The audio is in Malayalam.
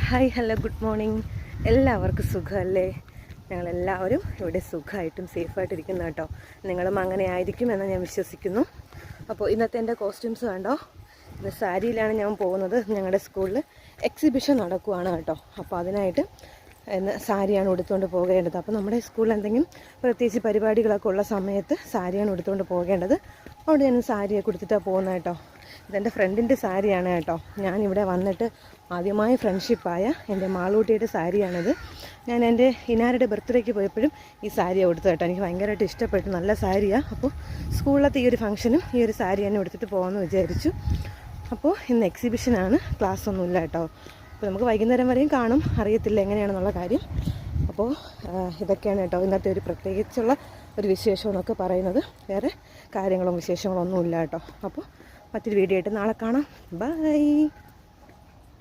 Hi hello good morning. എല്ലാവർക്കും സുഖമല്ലേ? ഞങ്ങളെല്ലാവരും ഇവിടെ സുഖമായിട്ടും സേഫായിട്ടിരിക്കുന്നു കേട്ടോ. നിങ്ങളും അങ്ങനെ ആയിരിക്കുമെന്ന് ഞാൻ വിശ്വസിക്കുന്നു. അപ്പോൾ ഇന്നത്തെ എൻ്റെ കോസ്റ്റ്യൂംസ് കണ്ടോ. ഇന്ന് സാരിയിലാണ് ഞാൻ പോകുന്നത്. ഞങ്ങളുടെ സ്കൂളിൽ എക്സിബിഷൻ നടക്കുവാണ് കേട്ടോ. അപ്പോൾ അതിനായിട്ട് ഇന്ന് സാരിയാണ് ഉടുത്തുകൊണ്ട് പോകേണ്ടത്. അപ്പോൾ നമ്മുടെ സ്കൂളിൽ എന്തെങ്കിലും പ്രത്യേകിച്ച് പരിപാടികളൊക്കെ ഉള്ള സമയത്ത് സാരിയാണ് ഉടുത്തുകൊണ്ട് പോകേണ്ടത്. അവിടെ ഞാൻ സാരിയൊക്കെ ഉടുത്തിട്ടാണ് പോകുന്നത് കേട്ടോ. ഇതെൻ്റെ ഫ്രണ്ടിൻ്റെ സാരിയാണ് കേട്ടോ. ഞാനിവിടെ വന്നിട്ട് ആദ്യമായി ഫ്രണ്ട്ഷിപ്പായ എൻ്റെ മാളൂട്ടിയുടെ സാരിയാണിത്. ഞാൻ എൻ്റെ ഇനാരുടെ ബർത്ത്ഡേക്ക് പോയപ്പോഴും ഈ സാരിയാണ് ഉടുത്തത് കേട്ടോ. എനിക്ക് ഭയങ്കരമായിട്ട് ഇഷ്ടപ്പെട്ടു, നല്ല സാരിയാണ്. അപ്പോൾ സ്കൂളിലത്തെ ഈ ഒരു ഫംഗ്ഷനും ഈ ഒരു സാരി തന്നെ ഉടുത്തിട്ട് പോകാമെന്ന് വിചാരിച്ചു. അപ്പോൾ ഇന്ന് എക്സിബിഷനാണ്, ക്ലാസ് ഒന്നുമില്ല കേട്ടോ. അപ്പോൾ നമുക്ക് വൈകുന്നേരം വരെയും കാണും, അറിയത്തില്ല എങ്ങനെയാണെന്നുള്ള കാര്യം. അപ്പോൾ ഇതൊക്കെയാണ് കേട്ടോ ഇന്നത്തെ ഒരു പ്രത്യേകിച്ചുള്ള ഒരു വിശേഷം എന്നൊക്കെ പറയുന്നത്. വേറെ കാര്യങ്ങളും വിശേഷങ്ങളൊന്നുമില്ല കേട്ടോ. അപ്പോൾ മറ്റൊരു വീഡിയോ ആയിട്ട് നാളെ കാണാം. ബൈ.